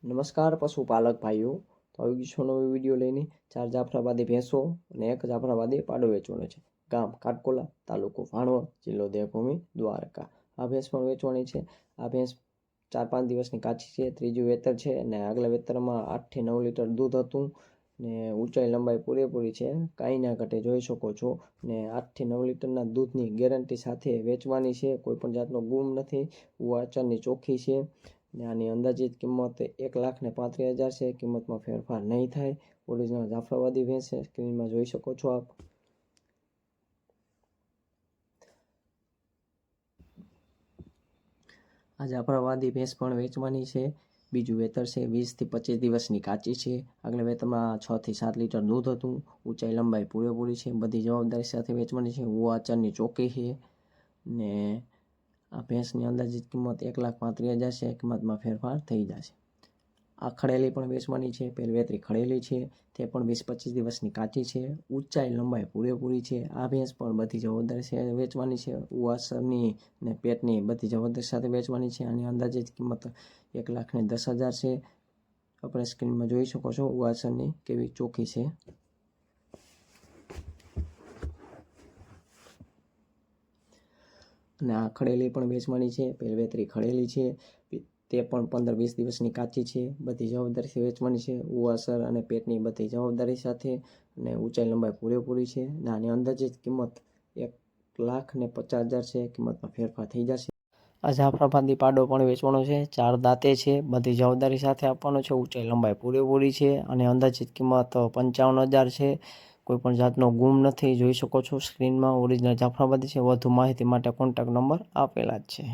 નમસ્કાર પશુપાલક ભાઈઓ, તો આવી ગયો નવો વિડીયો લઈને 4 જાફરાબાદી ભેંસો અને 1 જાફરાબાદી પાડો વેચવાનો છે. ગામ કાટકોલા, તાલુકો ભાણવડ, જિલ્લો દેવભૂમિ દ્વારકા. આ ભેંસ પણ વેચવાની છે. આ ભેંસ 4-5 દિવસની કાચી છે, ત્રીજું વેતર છે અને આગલા વેતરમાં 8 થી 9 લીટર દૂધ હતું ને ઊંચાઈ લંબાઈ પૂરેપૂરી છે, કાંઈ ના ઘટે જોઈ શકો છો. ને 8 થી 9 લીટરના દૂધની ગેરંટી સાથે વેચવાની છે. કોઈ પણ જાતનો ગુમ નથી, વાચરની ચોખ્ખી છે. ને આની અંદાજિત કિંમત 1,35,000 છે. કિંમતમાં ફેરફાર નહીં થાય. ઓરિજિનલ જાફરાબાદી ભેંસ છે, સ્ક્રીનમાં જોઈ શકો છો આપ. આ જાફરાબાદી ભેંસ પણ વેચવાની છે. બીજું વેતર છે, 20 થી 25 દિવસની કાચી છે. આગલા વેતરમાં 6 થી 7 લીટર દૂધ હતું. ઊંચાઈ લંબાઈ પૂરેપૂરી છે. બધી જવાબદારી સાથે વેચવાની છે. વાચરની ચોખ્ખી છે. ને આ ભેંસની અંદાજિત કિંમત 1,35,000 છે. કિંમતમાં ફેરફાર થઈ જશે. આ ખડેલી પણ વેચવાની છે. પહેલી વેતરી ખડેલી છે, તે પણ 20-25 દિવસની કાચી છે. ઊંચાઈ લંબાઈ પૂરેપૂરી છે. આ ભેંસ પણ બધી જવાબદારી સાથે વેચવાની છે. વાસરની ને પેટની બધી જવાબદારી સાથે વેચવાની છે. આની અંદાજિત કિંમત 1,10,000 છે. આપણે સ્ક્રીનમાં જોઈ શકો છો વાસરની કેવી ચોખ્ખી છે. અને આ ખડેલી પણ વેચવાની છે. પહેલી વેતરી ખડેલી છે, તે પણ 15-20 દિવસની કાચી છે. બધી જવાબદારીથી વેચવાની છે. ઉવાસર અને પેટની બધી જવાબદારી સાથે અને ઊંચાઈ લંબાઈ પૂરેપૂરી છે. અને આની અંદાજિત કિંમત 1,50,000 છે. કિંમતમાં ફેરફાર થઈ જશે. આ જાફરાબાદી પાડો પણ વેચવાનો છે. 4 દાંતે છે. બધી જવાબદારી સાથે આપવાનો છે. ઊંચાઈ લંબાઈ પૂરેપૂરી છે અને અંદાજિત કિંમત 55,000 છે. કોઈ પણ જાતનો ગુમ નથી, જોઈ શકો છો સ્ક્રીનમાં. ઓરિજિનલ જાફરાબાદી છે. વધુ માહિતી માટે કોન્ટેક્ટ નંબર આપેલા જ છે.